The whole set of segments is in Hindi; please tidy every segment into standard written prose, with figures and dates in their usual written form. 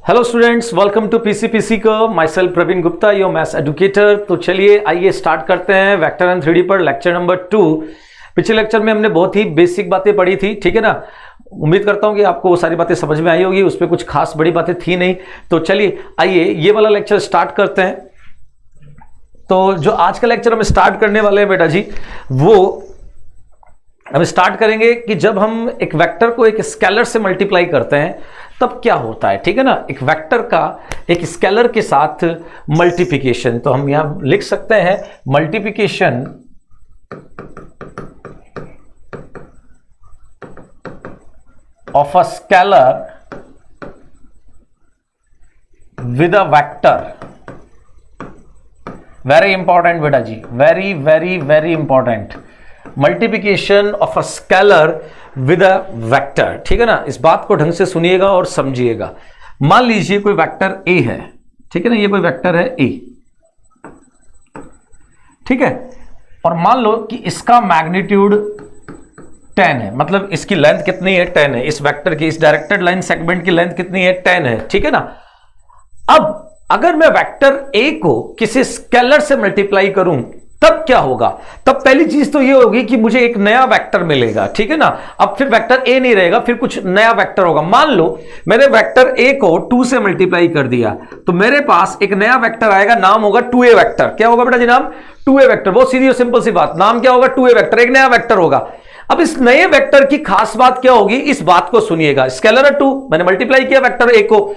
Hello students, welcome to PCPC को। Myself Praveen Gupta, your maths educator. तो चलिए आइए स्टार्ट करते हैं वेक्टर एंड 3D पर लेक्चर नंबर 2। पिछले लेक्चर में हमने बहुत ही बेसिक बातें पढ़ी थी, ठीक है ना। उम्मीद करता हूं कि आपको वो सारी बातें समझ में आई होगी, उस पर कुछ खास बड़ी बातें थी नहीं। तो चलिए आइए ये वाला लेक्चर स्टार्ट करते हैं। तो जो आज का लेक्चर हम स्टार्ट करने वाले हैं बेटा जी, वो हम स्टार्ट करेंगे कि जब हम एक वेक्टर को एक स्केलर से मल्टीप्लाई करते हैं तब क्या होता है, ठीक है ना। एक वेक्टर का एक स्केलर के साथ मल्टीप्लिकेशन, तो हम यहां लिख सकते हैं multiplication of a scalar with a vector. Very important बेटा जी, very very very important. Multiplication of a scalar with a vector, ठीक है ना। इस बात को ढंग से सुनिएगा और समझिएगा। मान लीजिए कोई वेक्टर ए है, ठीक है ना। ये कोई वेक्टर है ए, ठीक है। और मान लो कि इसका मैग्नीट्यूड 10 है, मतलब इसकी लेंथ कितनी है, 10 है। इस वेक्टर की, इस डायरेक्टेड लाइन सेगमेंट की लेंथ कितनी है, 10 है, ठीक है ना। अब अगर मैं वेक्टर ए को किसी स्केलर से मल्टीप्लाई करूं तब क्या होगा। तब पहली चीज तो ये होगी कि मुझे एक नया वेक्टर मिलेगा, ठीक है ना। अब फिर वेक्टर ए नहीं रहेगा, फिर कुछ नया वेक्टर होगा। मान लो मैंने वेक्टर ए को 2 से मल्टीप्लाई कर दिया, तो मेरे पास एक नया वेक्टर आएगा, नाम होगा 2a वेक्टर। क्या होगा बेटा जी नाम? 2a vector. बहुत सीधी और सिंपल सी बात, नाम क्या होगा? 2a वेक्टर, एक नया वेक्टर होगा। अब इस नए वेक्टर की खास बात क्या होगी, इस बात को सुनिएगा। स्केलर है 2, मैंने मल्टीप्लाई किया वेक्टर ए को।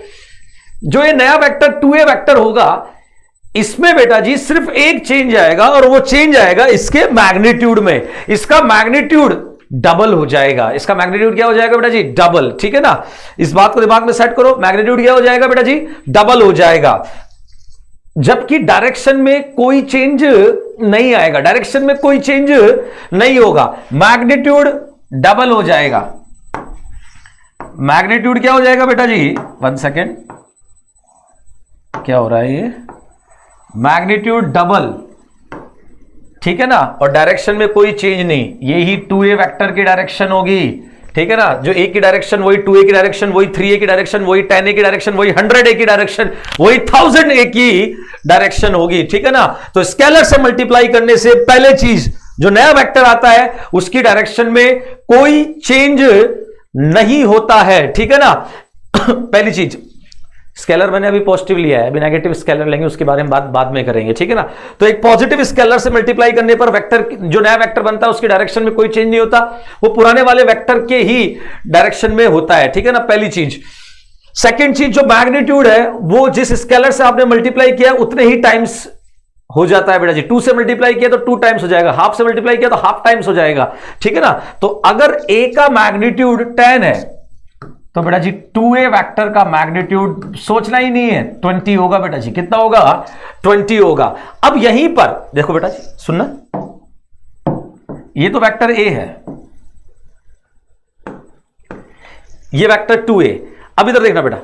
जो ये नया वेक्टर 2a वेक्टर होगा, इसमें बेटा जी सिर्फ एक चेंज आएगा, और वो चेंज आएगा इसके मैग्नीट्यूड में। इसका मैग्नीट्यूड डबल हो जाएगा। इसका मैग्नीट्यूड क्या हो जाएगा बेटा जी? डबल, ठीक है ना। इस बात को दिमाग में सेट करो। मैग्नीट्यूड क्या हो जाएगा बेटा जी? डबल हो जाएगा। जबकि डायरेक्शन में कोई चेंज नहीं आएगा, डायरेक्शन में कोई चेंज नहीं होगा, मैग्नीट्यूड डबल हो जाएगा। मैग्नीट्यूड क्या हो जाएगा बेटा जी? 1 सेकेंड, क्या हो रहा है ये? मैग्नीट्यूड डबल, ठीक है ना। और डायरेक्शन में कोई चेंज नहीं, यही 2a वेक्टर की डायरेक्शन होगी, ठीक है ना। जो a की डायरेक्शन वही 2a की डायरेक्शन, वही 3a की डायरेक्शन, वही 10a की डायरेक्शन, वही 100a की डायरेक्शन, वही 1000a की डायरेक्शन होगी, ठीक है ना। तो स्केलर से मल्टीप्लाई करने से पहले चीज, जो नया वेक्टर आता है उसकी डायरेक्शन में कोई चेंज नहीं होता है, ठीक है ना। पहली चीज, स्केलर मैंने अभी पॉजिटिव लिया है, अभी नेगेटिव स्केलर लेंगे, उसके बारे में बात बाद में करेंगे, ठीक है ना। तो एक पॉजिटिव स्केलर से मल्टीप्लाई करने पर वेक्टर, जो नया वेक्टर बनता है उसकी डायरेक्शन में कोई चेंज नहीं होता, वो पुराने वाले वेक्टर के ही डायरेक्शन में होता है, ठीक है ना। पहली चीज। सेकेंड चीज, जो मैग्नीट्यूड है वो जिस स्केलर से आपने मल्टीप्लाई किया उतने ही टाइम्स हो जाता है बेटा जी। 2 से मल्टीप्लाई किया तो 2 टाइम्स हो जाएगा, हाफ से मल्टीप्लाई किया तो हाफ टाइम्स हो जाएगा, ठीक है ना। तो अगर a का मैग्नीट्यूड 10 है तो बेटा जी 2a वेक्टर का मैग्नीट्यूड सोचना ही नहीं है, 20 होगा बेटा जी। कितना होगा? 20 होगा। अब यहीं पर देखो बेटा जी, सुनना, ये तो वेक्टर a है, ये वेक्टर 2a। अब इधर देखना बेटा,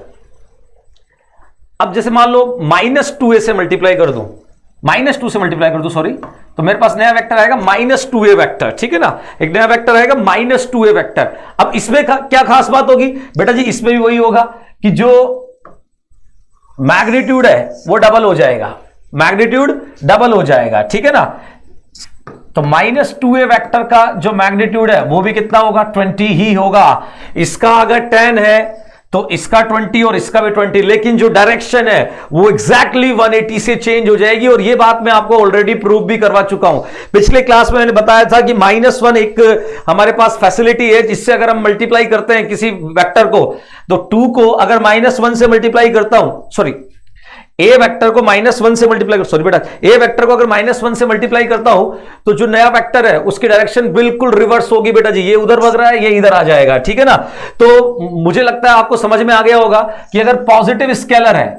अब जैसे मान लो -2a से मल्टीप्लाई कर दूं, -2 से मल्टीप्लाई कर दूं, सॉरी, तो मेरे पास नया वेक्टर आएगा -2a वेक्टर, ठीक है ना। एक नया वेक्टर आएगा -2a वेक्टर। अब इसमें क्या खास बात होगी बेटा जी? इसमें भी वही होगा कि जो मैग्नीट्यूड है वो डबल हो जाएगा, मैग्नीट्यूड डबल हो जाएगा, ठीक है ना। तो -2a वेक्टर का जो मैग्नीट्यूड है वो भी कितना होगा? 20 ही होगा। इसका अगर 10 है तो इसका 20 और इसका भी 20, लेकिन जो डायरेक्शन है वो एग्जैक्टली 180 से चेंज हो जाएगी। और ये बात मैं आपको ऑलरेडी प्रूव भी करवा चुका हूं। पिछले क्लास में मैंने बताया था कि -1 एक हमारे पास फैसिलिटी है, जिससे अगर हम मल्टीप्लाई करते हैं किसी वेक्टर को, तो 2 को अगर -1 से मल्टीप्लाई करता हूं, सॉरी, ए वेक्टर को -1 से मल्टीप्लाई, सॉरी बेटा, ए वेक्टर को अगर -1 से मल्टीप्लाई करता हूं तो जो नया वेक्टर है उसकी डायरेक्शन बिल्कुल रिवर्स होगी बेटा जी। ये उधर भाग रहा है, ये इधर आ जाएगा, ठीक है ना। तो मुझे लगता है आपको समझ में आ गया होगा कि अगर पॉजिटिव स्केलर है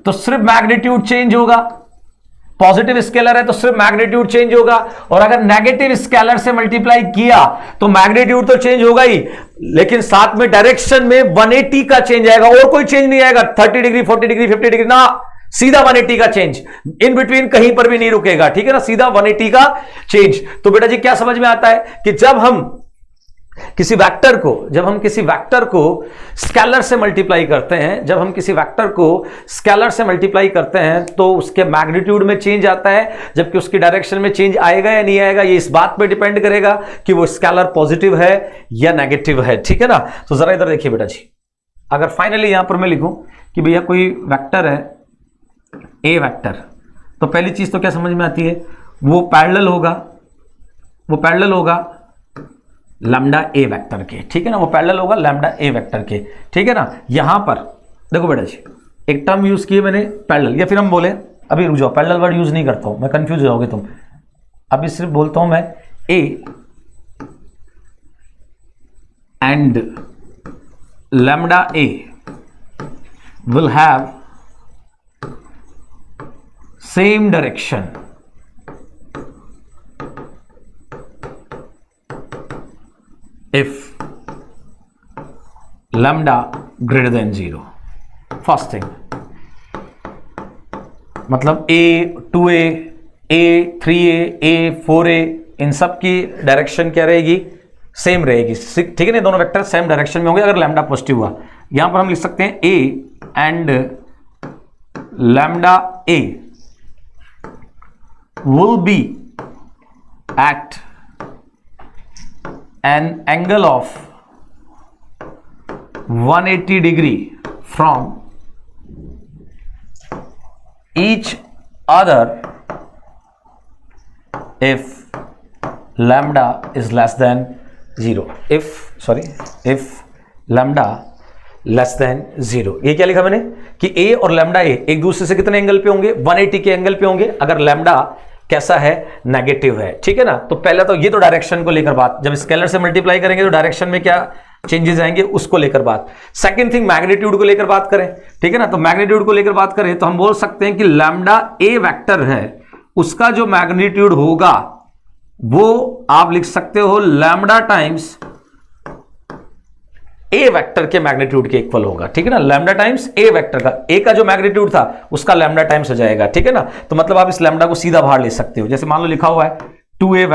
तो सिर्फ मैग्नीट्यूड चेंज होगा, पॉजिटिव स्केलर है तो सिर्फ मैग्नीट्यूड चेंज होगा। और अगर नेगेटिव स्केलर से मल्टीप्लाई किया तो मैग्नीट्यूड तो चेंज होगा ही, लेकिन साथ में डायरेक्शन में 180 का चेंज आएगा, और कोई चेंज नहीं आएगा। 30 डिग्री, 40 डिग्री, 50 डिग्री ना, सीधा 180 का चेंज, इन बिटवीन कहीं पर भी नहीं रुकेगा, ठीक है ना। सीधा 180 का चेंज। तो बेटा जी क्या समझ में आता है कि जब हम किसी वेक्टर को, जब हम किसी वेक्टर को स्केलर से मल्टीप्लाई करते हैं, जब हम किसी वेक्टर को स्केलर से मल्टीप्लाई करते हैं तो उसके मैग्नीट्यूड में चेंज आता है, जबकि उसकी डायरेक्शन में चेंज आएगा या नहीं आएगा ये इस बात पे डिपेंड करेगा कि वो स्केलर पॉजिटिव है या नेगेटिव है। ठीक है ना। तो जरा इधर देखिए बेटा जी, अगर फाइनली यहां पर मैं लिखूं कि भैया कोई वेक्टर है ए वेक्टर, तो पहली चीज तो क्या समझ में आती है, वो पैरेलल होगा लैम्डा ए वेक्टर के। ठीक है ना, वो पैरेलल होगा लैम्डा ए वेक्टर के। ठीक है ना। यहां पर देखो बेटा जी, एक टर्म यूज किए मैंने पैरेलल, या फिर हम बोले, अभी रुक जाओ, पैरेलल वर्ड यूज नहीं करता हूं मैं, कंफ्यूज हो जाओगे तुम। अभी सिर्फ बोलता हूं मैं A and lambda A will have same direction if lambda greater than 0। First thing मतलब a 2a a 3a a 4a इन सब की डायरेक्शन क्या रहेगी, सेम रहेगी। ठीक है ना, दोनों वेक्टर सेम डायरेक्शन में होंगे अगर लैम्डा पॉजिटिव हुआ। यहां पर हम लिख सकते हैं a and lambda a will be at an angle of 180 degree from each other if lambda is less than 0। if lambda less than 0। ये क्या लिखा मैंने कि a और लैम्डा a एक दूसरे से कितने एंगल पे होंगे, 180 के एंगल पे होंगे अगर लैम्डा कैसा है, नेगेटिव है। ठीक है ना। तो पहला तो ये तो डायरेक्शन को लेकर बात, जब स्केलर से मल्टीप्लाई करेंगे तो डायरेक्शन में क्या चेंजेस आएंगे उसको लेकर बात। सेकंड थिंग मैग्नीट्यूड को लेकर बात करें। ठीक है ना। तो मैग्नीट्यूड को लेकर बात करें तो हम बोल सकते हैं कि लैम्डा ए वेक्टर है, उसका जो मैग्नीट्यूड होगा वो आप लिख सकते हो लैम्डा टाइम्स ए वेक्टर के मैग्नीट्यूड के इक्वल होगा। ठीक है ना। लैम्डा टाइम्स ए वेक्टर का, ए का जो मैग्नीट्यूड था उसका लैम्डा टाइम्स हो जाएगा। ठीक है ना। तो मतलब आप इस लैम्डा को सीधा बाहर ले सकते हो। जैसे मान लो लिखा हुआ है 2a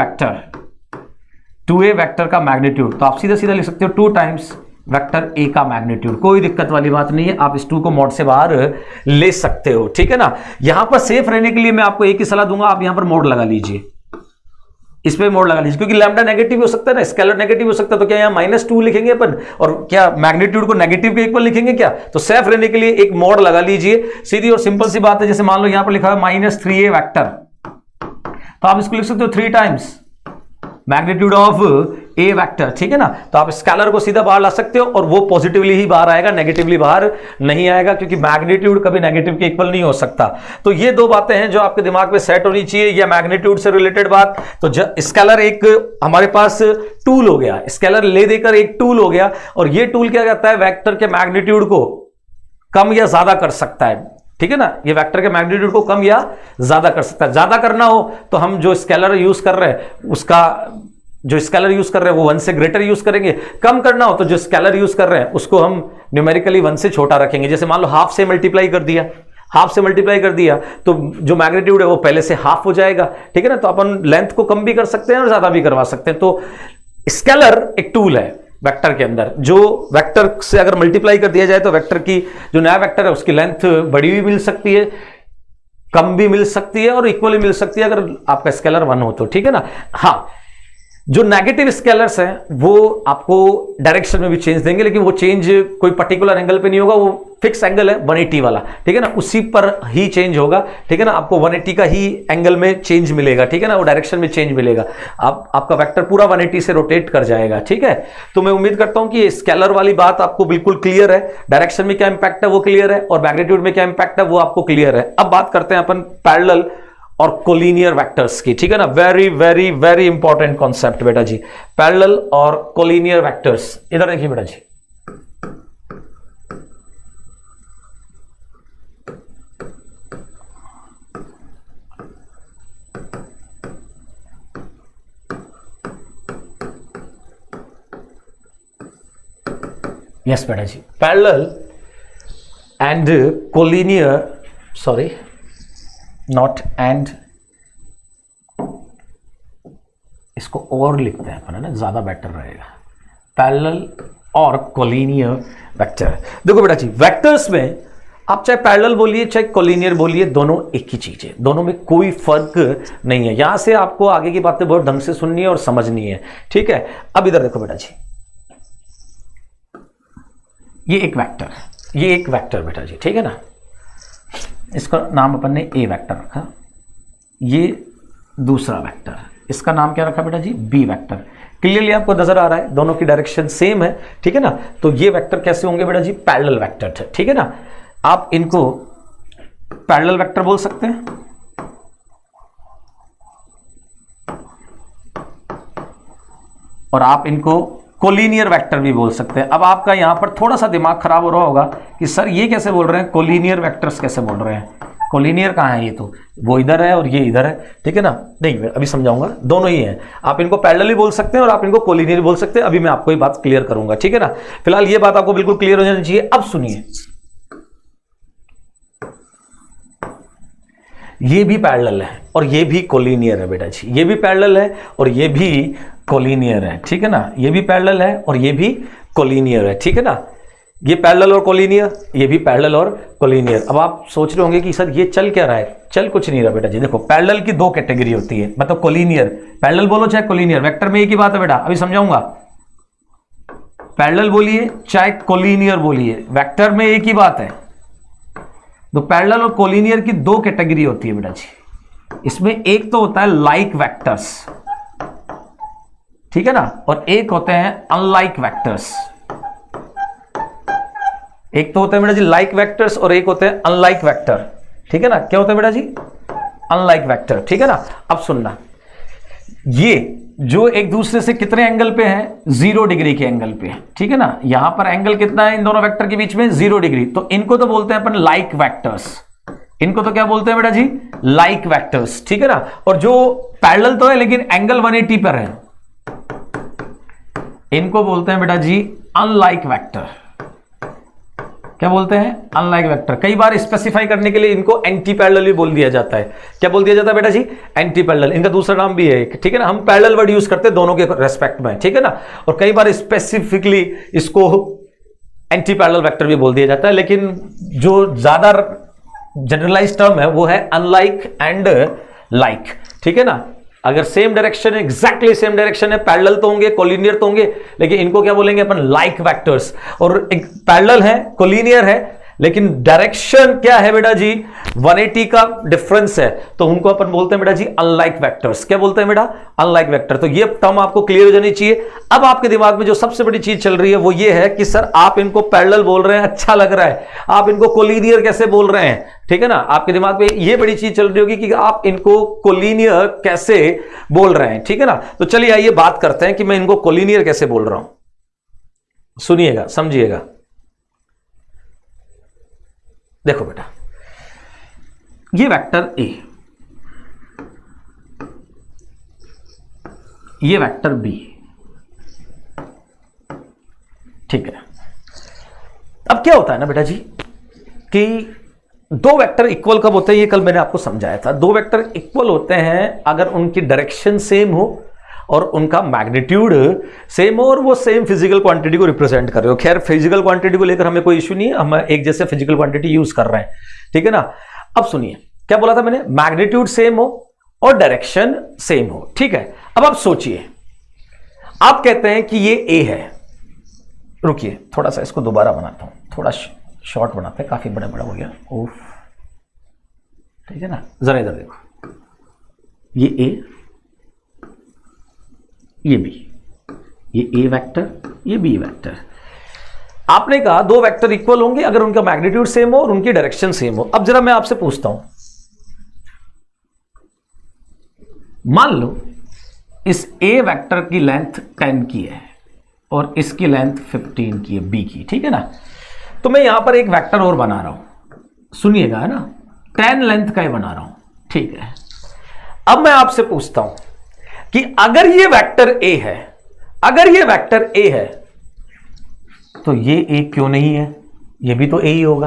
वेक्टर का मैग्नीट्यूड, तो आप सीधा सीधा लिख सकते हो 2 टाइम्स वेक्टर ए का मैग्नीट्यूड। कोई दिक्कत वाली बात नहीं है, आप इस 2 को मॉड से बाहर ले सकते हो। ठीक है ना। यहां पर सेफ रहने के लिए मैं आपको एक ही सलाह दूंगा, आप यहां पर मोड लगा लीजिए, इस पे मोड लगा लीजिए, क्योंकि लैम्डा नेगेटिव हो सकता है ना, स्केलर नेगेटिव हो सकता है। तो क्या यहाँ -2 लिखेंगे अपन, और क्या मैग्नीट्यूड को नेगेटिव के इक्वल लिखेंगे क्या? तो सेफ रहने के लिए एक मोड लगा लीजिए, सीधी और सिंपल सी बात है। जैसे मान लो यहाँ पर लिखा है -3a वेक्टर, तो आप इसको लिख सकते हो 3 times magnitude of A vector. ठीक है ना। तो आप स्केलर को सीधा बाहर ला सकते हो और वो पॉजिटिवली ही बाहर आएगा, नेगेटिवली बाहर नहीं आएगा, क्योंकि मैग्नीट्यूड कभी नेगेटिव के इक्वल नहीं हो सकता। तो ये 2 बातें हैं जो आपके दिमाग में सेट होनी चाहिए, या मैग्नीट्यूड से रिलेटेड बात। तो स्केलर एक हमारे पास टूल हो गया, स्केलर ले देकर एक टूल हो गया, और ये टूल क्या करता है, वेक्टर के मैग्नीट्यूड को कम या ज्यादा कर सकता है। ठीक है ना। ये वेक्टर के मैग्नीट्यूड को कम या ज्यादा कर सकता है। ज्यादा करना हो तो हम जो स्केलर यूज कर रहे हैं उसका, जो स्केलर यूज कर रहे हैं वो 1 से ग्रेटर यूज करेंगे। कम करना हो तो जो स्केलर यूज कर रहे हैं उसको हम न्यूमेरिकली 1 से छोटा रखेंगे। जैसे मान लो हाफ से मल्टीप्लाई कर दिया, तो जो मैग्नीट्यूड है वो पहले से हाफ हो जाएगा। ठीक है ना। तो अपन लेंथ को कम भी कर सकते हैं और ज्यादा भी करवा सकते हैं। तो स्केलर एक टूल है वेक्टर के अंदर, जो वेक्टर से अगर मल्टीप्लाई कर दिया जाए तो वेक्टर की जो नया वेक्टर है उसकी लेंथ बड़ी भी मिल सकती है, कम भी मिल सकती है, और इक्वली मिल सकती है अगर आपका स्केलर 1 हो तो। ठीक है ना। हाँ, जो नेगेटिव स्केलर्स हैं वो आपको डायरेक्शन में भी चेंज देंगे, लेकिन वो चेंज कोई पर्टिकुलर एंगल पे नहीं होगा, वो फिक्स एंगल है 180 वाला। ठीक है ना। उसी पर ही चेंज होगा। ठीक है ना। आपको 180 का ही एंगल में चेंज मिलेगा। ठीक है ना। वो डायरेक्शन में चेंज मिलेगा, आपका वेक्टर पूरा 180 से रोटेट कर जाएगा। ठीक है। तो मैं उम्मीद करता हूं कि स्केलर वाली बात आपको बिल्कुल क्लियर है, डायरेक्शन में क्या इंपैक्ट है वो क्लियर है, और मैग्नीट्यूड में क्या इंपैक्ट है वो आपको क्लियर है। अब बात करते हैं अपन पैरेलल और कोलिनियर वेक्टर्स की। ठीक है ना। Very very very important concept बेटा जी, पैरेलल और कोलिनियर वेक्टर्स। इधर देखिए बेटा जी, यस बेटा जी, parallel and collinear, sorry not and, इसको और लिखते हैं अपन, है ना, ज्यादा बेटर रहेगा। पैरेलल और कोलिनियर वेक्टर। देखो बेटा जी, वेक्टर्स में आप चाहे पैरेलल बोलिए चाहे कोलिनियर बोलिए, दोनों एक ही चीज है, दोनों में कोई फर्क नहीं है। यहां से आपको आगे की बातें बहुत ढंग से सुननी है और समझनी है, ठीक है। अब इधर देखो बेटा जी, ये एक वेक्टर है, ये एक वेक्टर बेटा जी, ठीक है ना। इसका नाम अपन ने ए वेक्टर रखा, ये दूसरा वेक्टर, इसका नाम क्या रखा बेटा जी, बी वेक्टर। क्लियरली आपको नजर आ रहा है दोनों की डायरेक्शन सेम है, ठीक है ना। तो ये वेक्टर कैसे होंगे बेटा जी, पैरेलल वेक्टर थे, ठीक है ना। आप इनको पैरेलल वेक्टर बोल सकते हैं, और आप इनको कोलिनियर वेक्टर भी बोल सकते हैं। अब आपका यहां पर थोड़ा सा दिमाग खराब हो रहा होगा कि सर ये कैसे बोल रहे हैं, कोलिनियर वेक्टर्स कैसे बोल रहे हैं, कोलिनियर कहां है, ये तो वो इधर है और ये इधर है, ठीक है ना। नहीं, अभी समझाऊंगा, दोनों ही हैं। आप इनको पैरेलल भी बोल सकते हैं और आप इनको कोलिनियर बोल सकते हैं। अभी मैं आपको ये बात क्लियर करूंगा, ठीक है ना। फिलहाल ये बात आपको बिल्कुल क्लियर हो जानी चाहिए। अब सुनिए, ये भी पैरेलल है और ये भी कोलिनियर है बेटा जी, ये भी पैरेलल है और ये भी कोलिनियर है, ठीक है ना। ये भी पैरेलल है और ये भी कोलिनियर है, ठीक है ना। ये पैरेलल और कोलिनियर, ये भी पैरेलल और कोलिनियर। अब आप सोच रहे होंगे कि सर ये चल क्या रहा है, चल कुछ नहीं रहा बेटा जी। देखो, पैरेलल की दो कैटेगरी होती है, मतलब कोलिनियर, पैरेलल बोलो चाहे कोलिनियर, वेक्टर में एक ही बात है बेटा, अभी समझाऊंगा। पैरेलल बोलिए चाहे कोलिनियर बोलिए, वेक्टर में एक ही बात है। तो पैरेलल और कोलिनियर की दो कैटेगरी होती है बेटा जी। इसमें एक तो होता है लाइक वेक्टर्स, ठीक है ना, और एक होते हैं अनलाइक वेक्टर्स। एक तो होते हैं बेटा जी लाइक वेक्टर्स और एक होते हैं अनलाइक वेक्टर, ठीक है ना। क्या होता है बेटा जी, अनलाइक वेक्टर, ठीक है ना। अब सुनना, ये जो एक दूसरे से कितने एंगल पे हैं, 0 डिग्री के एंगल पे, ठीक है ना। यहां पर एंगल कितना है इन दोनों वेक्टर के बीच में, 0 डिग्री। तो इनको तो बोलते हैं अपन लाइक वेक्टर्स, इनको तो क्या बोलते हैं बेटा जी, लाइक वेक्टर्स, ठीक है ना। और जो पैरेलल तो है लेकिन एंगल 180 पर है, इनको बोलते हैं बेटा जी अनलाइक वेक्टर। क्या बोलते हैं, अनलाइक वेक्टर। कई बार स्पेसिफाई करने के लिए इनको एंटी पैरेलल भी बोल दिया जाता है। क्या बोल दिया जाता है बेटा जी, एंटी पैरेलल। इनका दूसरा नाम भी है, ठीक है ना। हम पैरेलल वर्ड यूज करते हैं दोनों के रेस्पेक्ट में, ठीक है ना। और कई बार स्पेसिफिकली इसको एंटी पैरेलल वेक्टर भी बोल दिया जाता है, लेकिन जो ज्यादा जनरलाइज टर्म है वो है अनलाइक एंड लाइक, ठीक है ना। अगर सेम डायरेक्शन है, एग्जैक्टली सेम डायरेक्शन है, पैरेलल तो होंगे, कोलिनियर तो होंगे, लेकिन इनको क्या बोलेंगे अपन, लाइक वेक्टर्स। और एक पैरेलल है, कोलिनियर है, लेकिन डायरेक्शन क्या है बेटा जी, 180 का डिफरेंस है, तो उनको अपन बोलते हैं बेटा जी अनलाइक वेक्टर्स। क्या बोलते हैं बेटा, अनलाइक वेक्टर। तो ये टर्म आपको क्लियर हो जानी चाहिए। अब आपके दिमाग में जो सबसे बड़ी चीज चल रही है वो ये है कि सर आप इनको पैरेलल बोल रहे हैं, अच्छा लग रहा है, आप इनको कोलिनियर कैसे बोल रहे हैं, ठीक है ना। आपके दिमाग में ये बड़ी चीज चल रही होगी कि आप इनको कोलिनियर कैसे बोल रहे हैं, ठीक है ना। तो चलिए आइए बात करते हैं कि मैं इनको कोलिनियर कैसे बोल रहा हूं। सुनिएगा, समझिएगा। देखो बेटा, ये वेक्टर ए, ये वेक्टर बी, ठीक है। अब क्या होता है ना बेटा जी कि दो वेक्टर इक्वल कब होते हैं, ये कल मैंने आपको समझाया था। दो वेक्टर इक्वल होते हैं अगर उनकी डायरेक्शन सेम हो और उनका मैग्नीट्यूड सेम हो और वो सेम फिजिकल क्वांटिटी को रिप्रेजेंट कर रहे हो। खैर, फिजिकल क्वांटिटी को लेकर हमें कोई इश्यू नहीं है, हम एक जैसे फिजिकल क्वांटिटी यूज कर रहे हैं, ठीक है ना। अब सुनिए, क्या बोला था मैंने, मैग्नीट्यूड सेम हो और डायरेक्शन सेम हो, ठीक है। अब आप सोचिए, आप कहते हैं कि ये ए है। रुकिए, थोड़ा सा इसको दोबारा बनाता हूं, थोड़ा शॉर्ट बनाते हैं, काफी बड़ा बड़ा हो गया, ओफ, ठीक है ना। जरा इधर देखो, ये ए, ये बी, ये ए वेक्टर, ये बी वेक्टर। आपने कहा दो वेक्टर इक्वल होंगे अगर उनका मैग्नीट्यूड सेम हो और उनकी डायरेक्शन सेम हो। अब जरा मैं आपसे पूछता हूं, मान लो इस ए वेक्टर की लेंथ 10 की है और इसकी लेंथ 15 की है, बी की, ठीक है ना। तो मैं यहां पर एक वेक्टर और बना रहा हूं, सुनिएगा, है ना, 10 लेंथ का ही बना रहा हूं, ठीक है। अब मैं आपसे पूछता हूं कि अगर ये वेक्टर ए है, अगर ये वेक्टर ए है तो ये ए क्यों नहीं है, ये भी तो ए ही होगा।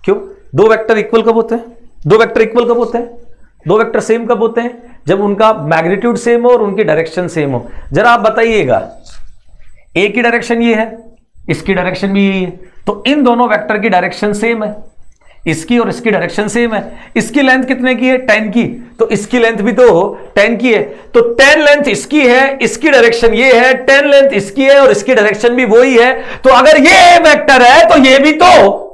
क्यों, दो वेक्टर इक्वल कब होते हैं, दो वेक्टर इक्वल कब होते हैं, दो वेक्टर सेम कब होते हैं, जब उनका मैग्नीट्यूड सेम हो और उनकी डायरेक्शन सेम हो। जरा आप बताइएगा, ए की डायरेक्शन ये है, इसकी डायरेक्शन भी यही है, तो इन दोनों वेक्टर की डायरेक्शन सेम है, इसकी और इसकी डायरेक्शन सेम है। इसकी लेंथ कितने की है? 10 की, तो इसकी लेंथ भी तो 10 की है, तो 10 लेंथ इसकी है, इसकी डायरेक्शन ये है, 10 लेंथ इसकी है और इसकी डायरेक्शन भी वही है। तो अगर ये ए वेक्टर है तो ये भी तो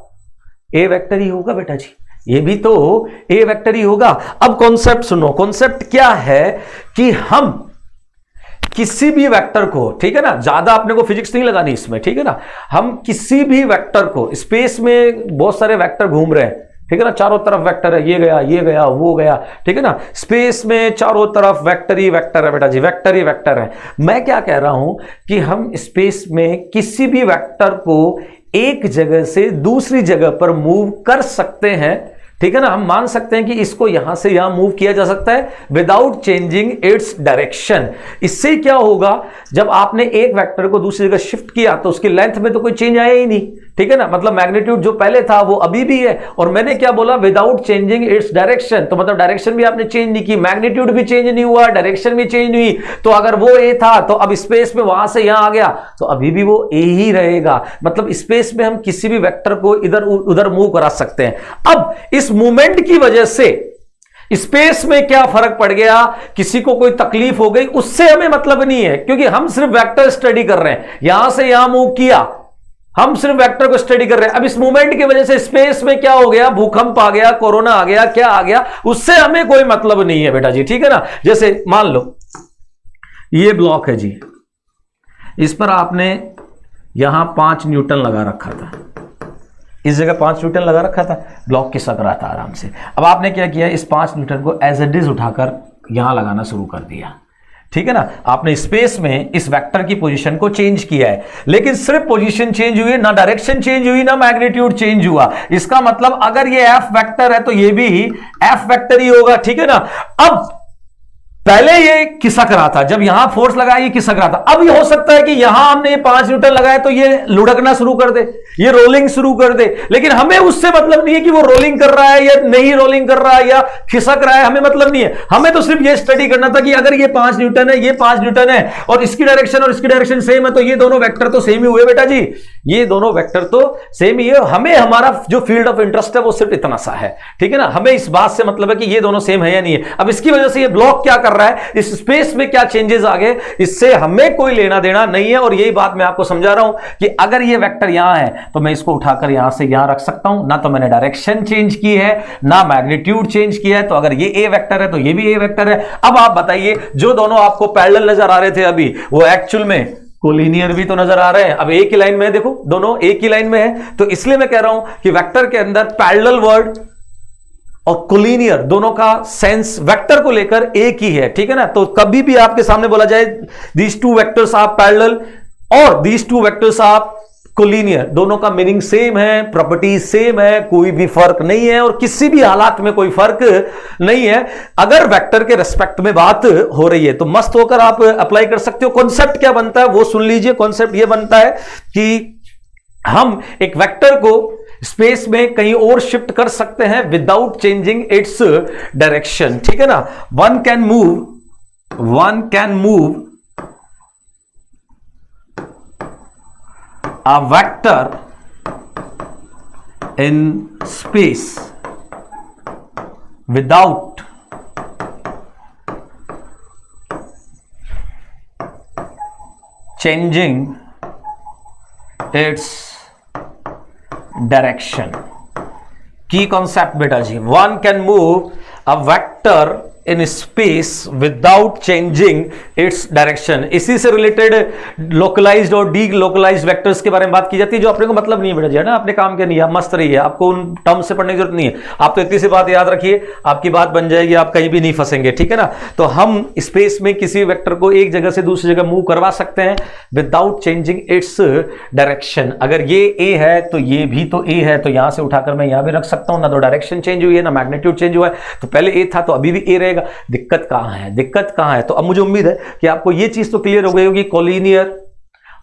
ए वेक्टर ही होगा बेटा जी, ये भी तो ए वेक्टर ही होगा। अब कॉन्सेप्ट सुनो, कॉन्सेप्ट क्या है कि हम किसी भी वेक्टर को, ठीक है ना, ज्यादा अपने को फिजिक्स नहीं लगानी इसमें, ठीक है ना, हम किसी भी वेक्टर को, स्पेस में बहुत सारे वेक्टर घूम रहे हैं, ठीक है ना, चारों तरफ वेक्टर है, ये गया वो गया, ठीक है ना, स्पेस में चारों तरफ वेक्टर ही वेक्टर है बेटा जी, वेक्टर ही वेक्टर है। मैं क्या कह रहा हूं कि हम स्पेस में किसी भी वेक्टर को एक जगह से दूसरी जगह पर मूव कर सकते हैं, ठीक है ना। हम मान सकते हैं कि इसको यहां से यहां मूव किया जा सकता है विदाउट चेंजिंग इट्स डायरेक्शन। इससे क्या होगा, जब आपने एक वेक्टर को दूसरी जगह शिफ्ट किया तो उसकी लेंथ में तो कोई चेंज आया ही नहीं, ठीक है ना, मतलब मैग्नीट्यूड जो पहले था वो अभी भी है। और मैंने क्या बोला, विदाउट चेंजिंग इट्स डायरेक्शन, तो मतलब डायरेक्शन भी आपने चेंज नहीं की, मैग्नीट्यूड भी चेंज नहीं हुआ, डायरेक्शन भी चेंज नहीं हुई। तो अगर वो ए था तो अब स्पेस में वहां से यहां आ गया तो अभी भी वो ए ही रहेगा। मतलब स्पेस में हम किसी भी वेक्टर को इधर उधर मूव करा सकते हैं। अब इस मूवमेंट की वजह से स्पेस में क्या फर्क पड़ गया, किसी को कोई तकलीफ हो गई, उससे हमें मतलब नहीं है, क्योंकि हम सिर्फ वेक्टर स्टडी कर रहे हैं। यहां से यहां मूव किया, हम सिर्फ वेक्टर को स्टडी कर रहे हैं। अब इस मूवमेंट की वजह से स्पेस में क्या हो गया, भूकंप आ गया, कोरोना आ गया, क्या आ गया, उससे हमें कोई मतलब नहीं है बेटा जी, ठीक है ना। जैसे मान लो ये ब्लॉक है जी, इस पर आपने यहां 5 न्यूटन लगा रखा था, इस जगह 5 न्यूटन लगा रखा था, ब्लॉक खिसक रहा था आराम से। अब आपने क्या किया, इस 5 न्यूटन को एज इट इज उठाकर यहां लगाना शुरू कर दिया, ठीक है ना। आपने स्पेस में इस वेक्टर की पोजीशन को चेंज किया है, लेकिन सिर्फ पोजीशन चेंज हुई है, ना डायरेक्शन चेंज हुई, ना मैग्नीट्यूड चेंज हुआ। इसका मतलब अगर ये एफ वेक्टर है तो ये भी एफ वेक्टर ही होगा, ठीक है ना। अब पहले ये खिसक रहा था, जब यहां फोर्स लगाया ये खिसक रहा था। अब ये हो सकता है कि यहां हमने 5 न्यूटन लगाया तो ये लुढ़कना शुरू कर दे, ये रोलिंग शुरू कर दे, लेकिन हमें उससे मतलब नहीं है कि वो रोलिंग कर रहा है या नहीं रोलिंग कर रहा है या खिसक रहा है, हमें मतलब नहीं है। हमें तो सिर्फ ये स्टडी करना था कि अगर ये 5 न्यूटन है, ये 5 न्यूटन है और इसकी डायरेक्शन और इसकी डायरेक्शन सेम है तो ये दोनों वेक्टर तो सेम ही हुए बेटा जी, ये दोनों वेक्टर तो सेम ही है। हमें हमारा जो फील्ड ऑफ इंटरेस्ट है वो सिर्फ इतना सा है, ठीक है ना। हमें इस बात से मतलब है कि ये दोनों सेम है या नहीं है। अब इसकी वजह से ये ब्लॉक क्या कर रहा है, इस स्पेस में क्या चेंजेस आ गए, इससे हमें कोई लेना देना नहीं है। और यही बात मैं आपको समझा रहा हूं कि अगर ये वेक्टर यहां है तो मैं इसको उठाकर यहां से यहां रख सकता हूं, ना तो मैंने डायरेक्शन चेंज की है ना मैग्नीट्यूड चेंज किया है। तो अगर ये ए वेक्टर है तो ये भी ए वेक्टर है। अब आप बताइए, जो दोनों आपको पैरेलल नजर आ रहे थे अभी, वो एक्चुअल में कोलिनियर भी तो नजर आ रहे हैं। अब एक ही लाइन में है, देखो दोनों एक ही लाइन में है, तो इसलिए मैं कह रहा हूं कि वेक्टर के अंदर पैरेलल वर्ड और कोलिनियर दोनों का सेंस वेक्टर को लेकर एक ही है, ठीक है ना। तो कभी भी आपके सामने बोला जाए these two vectors are parallel और these two vectors are collinear, दोनों का मीनिंग सेम है, प्रॉपर्टी सेम है, कोई भी फर्क नहीं है और किसी भी हालात में कोई फर्क नहीं है। अगर वेक्टर के रेस्पेक्ट में बात हो रही है तो मस्त होकर आप अप्लाई कर सकते हो। कॉन्सेप्ट क्या बनता है वो सुन लीजिए। कॉन्सेप्ट ये बनता है कि हम एक वेक्टर को स्पेस में कहीं और शिफ्ट कर सकते हैं विदाउट चेंजिंग इट्स डायरेक्शन, ठीक है ना। One can move a vector in space without changing its direction. Key concept बेटा जी, one can move a vector in space without changing its direction. इसी से रिलेटेड लोकलाइज्ड और डी लोकलाइज्ड वेक्टर्स के बारे में बात की जाती है, जो अपने को मतलब नहीं है बेटा जी, है ना, अपने काम के नहीं है, मस्त रही है, आपको उन टर्म से पढ़ने की जरूरत नहीं है। आप तो इतनी सी बात याद रखिए, आपकी बात बन जाएगी, आप कहीं भी नहीं फंसेंगे, ठीक है ना। तो हम स्पेस में किसी वेक्टर को एक जगह से दूसरी जगह मूव करवा सकते हैं विदाउट चेंजिंग इट्स डायरेक्शन। अगर ये ए है तो ये भी तो ए है, तो यहां से उठाकर मैं यहां भी रख सकता हूं, ना तो डायरेक्शन चेंज हुई है ना मैग्नीट्यूड चेंज हुआ है। तो पहले ए था तो अभी भी ए रहेगा। दिक्कत कहां है, दिक्कत कहां है? तो अब मुझे उम्मीद है कि आपको यह चीज तो क्लियर हो गई होगी, कोलिनियर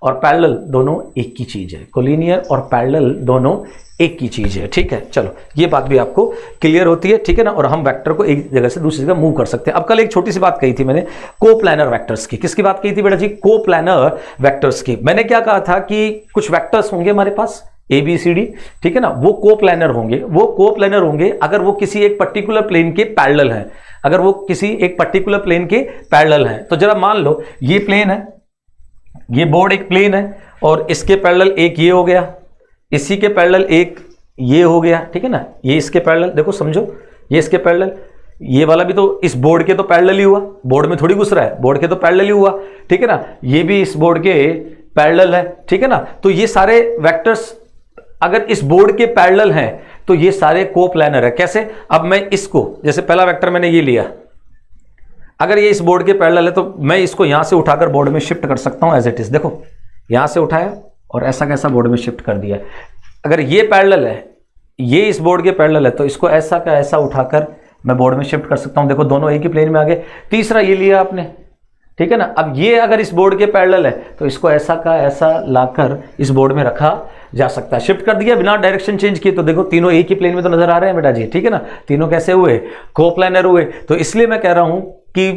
और पैरेलल दोनों एक ही चीज है, कोलिनियर और पैरेलल दोनों एक ही चीज है। ठीक है, चलो ये बात भी आपको क्लियर होती है। ठीक है ना, और हम वेक्टर को एक जगह से दूसरी जगह मूव कर सकते हैं। अब कल एक छोटी सी बात कही थी मैंने कोप्लानर वेक्टर्स की। किसकी बात कही थी बेटा जी? कोप्लानर वेक्टर्स की। मैंने क्या कहा था कि कुछ वेक्टर्स होंगे हमारे पास ABCD, ठीक है ना, वो कोप्लानर होंगे अगर वो किसी एक पर्टिकुलर प्लेन के पैरेलल हैं, तो जरा मान लो ये प्लेन है, ये बोर्ड एक प्लेन है और इसके पैरेलल एक ये हो गया, इसी के पैरेलल एक ये हो गया। ठीक है ना, ये इसके पैरेलल, देखो समझो, ये इसके पैरेलल, ये वाला भी तो इस बोर्ड के तो पैरेलल ही हुआ, बोर्ड में थोड़ी घुस रहा है, बोर्ड के तो पैरेलल ही हुआ। ठीक है ना, ये भी इस बोर्ड के पैरेलल है। ठीक है ना, तो ये सारे वेक्टर्स अगर इस बोर्ड के पैरेलल हैं तो ये सारे कोप्लानर है। कैसे? अब मैं इसको, जैसे पहला वेक्टर मैंने ये लिया, अगर ये इस बोर्ड के पैरेलल है तो मैं इसको यहां से उठाकर बोर्ड में शिफ्ट कर सकता हूं एज इट इज। देखो यहां से उठाया और ऐसा कैसा बोर्ड में शिफ्ट कर दिया। अगर ये पैरेलल है, ये इस बोर्ड के पैरेलल है, तो इसको ऐसा का ऐसा उठाकर मैं बोर्ड में शिफ्ट कर सकता हूं। देखो दोनों एक ही प्लेन में आ गए। तीसरा ये लिया आपने, ठीक है ना, अब ये अगर इस बोर्ड के पैरेलल है तो इसको ऐसा का ऐसा लाकर इस बोर्ड में रखा जा सकता है। शिफ्ट कर दिया बिना डायरेक्शन चेंज किए, तो देखो तीनों एक ही प्लेन में तो नजर आ रहे हैं बेटा जी। ठीक है ना, तीनों कैसे हुए? कोप्लानर हुए। तो इसलिए मैं कह रहा हूं कि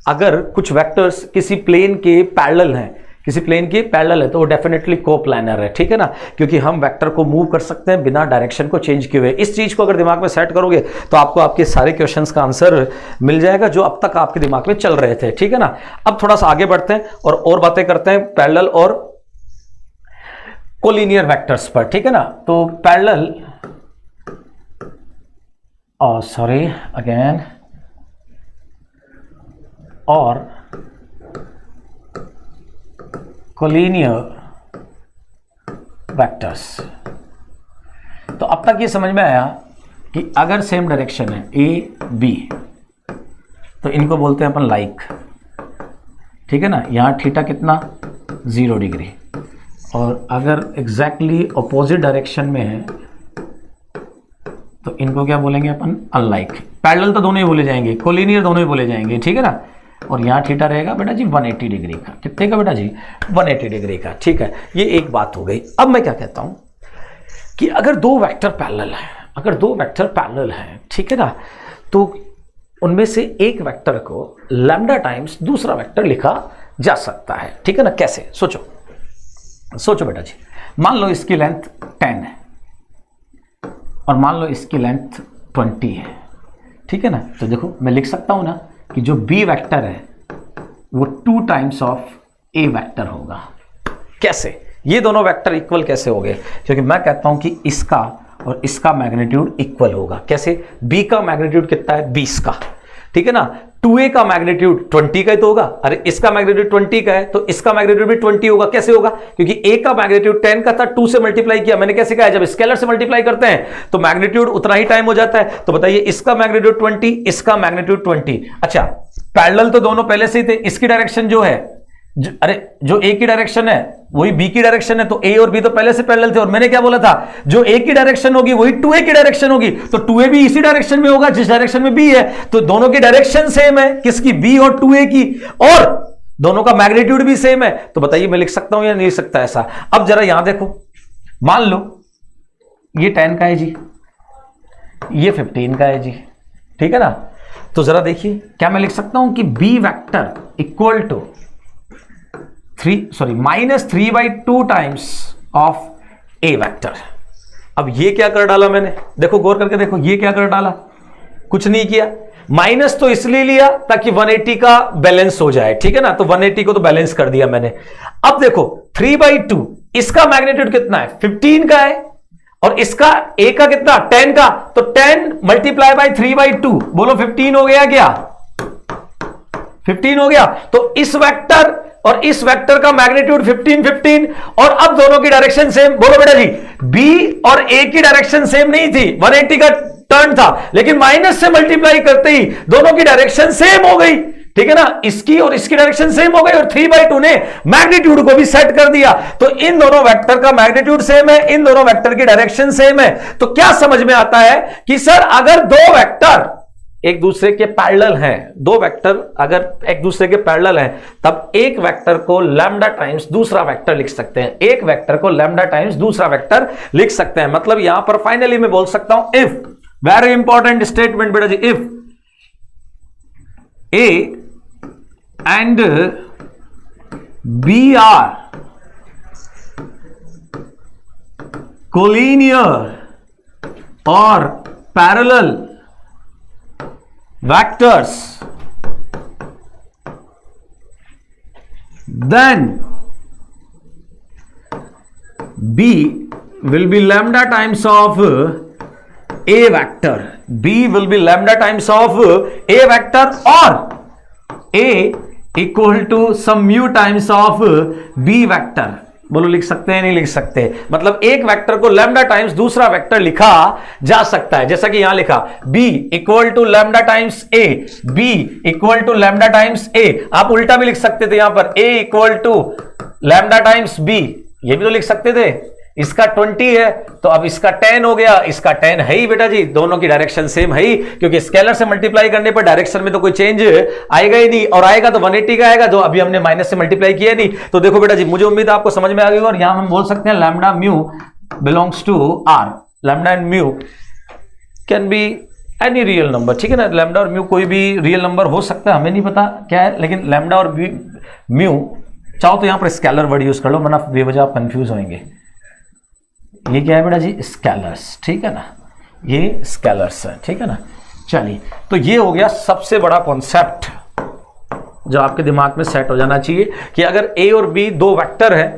अगर कुछ वेक्टर्स किसी प्लेन के पैरेलल हैं, तो वो डेफिनेटली कोप्लानर है। ठीक है ना, क्योंकि हम वेक्टर को मूव कर सकते हैं बिना डायरेक्शन को चेंज किए हुए। इस चीज को अगर दिमाग में सेट करोगे तो आपको आपके सारे क्वेश्चंस का आंसर मिल जाएगा जो अब तक आपके दिमाग में चल रहे थे। ठीक है ना, अब थोड़ा सा आगे बढ़ते हैं और बातें करते हैं पैरेलल और कोलिनियर वेक्टर्स पर। ठीक है ना, तो पैरेलल और कोलिनियर वेक्टर्स। तो अब तक ये समझ में आया कि अगर सेम डायरेक्शन है AB, तो इनको बोलते हैं अपन लाइक। ठीक है ना, यहां थीटा कितना 0 डिग्री, और अगर एग्जैक्टली ऑपोजिट डायरेक्शन में है तो इनको क्या बोलेंगे अपन? अनलाइक। पैरेलल तो दोनों ही बोले जाएंगे, कोलिनियर दोनों ही बोले जाएंगे। ठीक है ना, और यहाँ थीटा रहेगा बेटा जी 180 डिग्री का। कितने का बेटा जी? 180 डिग्री का। ठीक है, ये एक बात हो गई। अब मैं क्या कहता हूं कि अगर दो वेक्टर पैरेलल हैं, ठीक है ना, तो उनमें से एक वेक्टर को लैम्डा टाइम्स दूसरा वेक्टर लिखा जा सकता है। ठीक है ना, कैसे? सोचो बेटा जी, मान लो इसकी लेंथ 10 है और मान लो इसकी लेंथ 20 है। ठीक है ना, तो देखो मैं लिख सकता हूं ना कि जो B वेक्टर है वो 2 टाइम्स ऑफ A वेक्टर होगा। कैसे? ये दोनों वेक्टर इक्वल कैसे हो गए? क्योंकि मैं कहता हूं कि इसका और इसका मैग्नीट्यूड इक्वल होगा। कैसे? B का मैग्नीट्यूड कितना है? 20 का। ठीक है ना, 2A का मैग्नीट्यूड 20 का ही तो होगा। अरे इसका मैग्नीट्यूड 20 का है तो इसका मैग्नीट्यूड भी 20 होगा। कैसे होगा? क्योंकि A का मैग्नीट्यूड 10 का था, 2 से मल्टीप्लाई किया। मैंने कैसे कहा? जब स्केलर से मल्टीप्लाई करते हैं तो मैग्नीट्यूड उतना ही टाइम हो जाता है। तो बताइए, इसका मैग्नीट्यूड 20, इसका मैग्नीट्यूड 20। अच्छा, पैरेलल तो दोनों पहले से ही थे। इसकी डायरेक्शन जो है, जो A की डायरेक्शन है वही B की डायरेक्शन है, तो A और B तो पहले से पैरेलल थे। और मैंने क्या बोला था? जो A की डायरेक्शन होगी वही 2A की डायरेक्शन होगी, तो 2A भी इसी डायरेक्शन में होगा जिस डायरेक्शन में B है। तो दोनों की डायरेक्शन सेम है, किसकी? B और 2A की, और दोनों का मैग्नीट्यूड भी सेम है। तो बताइए मैं लिख सकता हूं या नहीं लिख सकता ऐसा? अब जरा यहां देखो, मान लो ये 10 का है जी, ये 15 का है जी। ठीक है ना, तो जरा देखिए, क्या मैं लिख सकता हूं कि B vector equal to -3/2 times of A vector. अब ये क्या कर डाला मैंने? देखो गौर करके देखो, ये क्या कर डाला? कुछ नहीं किया। माइनस तो इसलिए लिया ताकि 180 का बैलेंस हो जाए। ठीक है ना, तो 180 को तो बैलेंस कर दिया मैंने। अब देखो 3/2, इसका मैग्नीट्यूड कितना है? 15 का है, और इसका A का कितना? 10 का। तो 10 मल्टीप्लाई बाई 3/2, बोलो 15 हो गया क्या? 15 हो गया। तो इस वेक्टर और इस वेक्टर का मैग्नीट्यूड 15 और अब दोनों की डायरेक्शन सेम। बोलो बेटा जी, B और A की डायरेक्शन सेम नहीं थी, 180 का टर्न था, लेकिन माइनस से मल्टीप्लाई करते ही दोनों की डायरेक्शन सेम हो गई। ठीक है ना, इसकी और इसकी डायरेक्शन सेम हो गई, और 3/2 ने मैग्नीट्यूड को भी सेट कर दिया। तो इन दोनों वेक्टर का मैग्नीट्यूड सेम है, इन दोनों वेक्टर की डायरेक्शन सेम है। तो क्या समझ में आता है कि सर अगर दो वेक्टर एक दूसरे के पैरेलल हैं, दो वेक्टर अगर एक दूसरे के पैरेलल हैं तब एक वेक्टर को लैम्डा टाइम्स दूसरा वेक्टर लिख सकते हैं, एक वेक्टर को लैम्डा टाइम्स दूसरा वेक्टर लिख सकते हैं। मतलब यहां पर फाइनली मैं बोल सकता हूं इफ, वेरी इंपॉर्टेंट स्टेटमेंट बेटा जी, if A and B are collinear और parallel vectors, then B will be lambda times of A vector. B will be lambda times of A vector or A equal to some mu times of B vector. बोलो लिख सकते हैं नहीं लिख सकते? मतलब एक वेक्टर को लैम्डा टाइम्स दूसरा वेक्टर लिखा जा सकता है, जैसा कि यहां लिखा b equal to lambda times a, b equal to lambda times a। आप उल्टा भी लिख सकते थे, यहां पर a equal to lambda times b, ये भी तो लिख सकते थे। इसका 20 है तो अब इसका 10 हो गया, इसका 10 है ही बेटा जी, दोनों की डायरेक्शन सेम है ही, क्योंकि स्केलर से मल्टीप्लाई करने पर डायरेक्शन में तो कोई चेंज आएगा ही नहीं, और आएगा तो 180 का आएगा, जो अभी हमने माइनस से मल्टीप्लाई किया नहीं। तो देखो बेटा जी, मुझे उम्मीद है आपको समझ में आ गई। और यहां हम बोल सकते हैं lambda mu belongs to R, lambda and mu can be any real number, ठीक है ना। लैम्डा और म्यू कोई भी रियल नंबर हो सकता है, हमें नहीं पता क्या है, लेकिन लैम्डा और म्यू चाहो तो यहां पर स्केलर वर्ड यूज कर लो, वरना बेवजह आप कंफ्यूज होंगे। ये क्या है बेटा जी? स्केलर्स, ठीक है ना, ये स्केलर्स है, ठीक है ना। चलिए, तो ये हो गया सबसे बड़ा कॉन्सेप्ट जो आपके दिमाग में सेट हो जाना चाहिए कि अगर ए और बी दो वेक्टर है,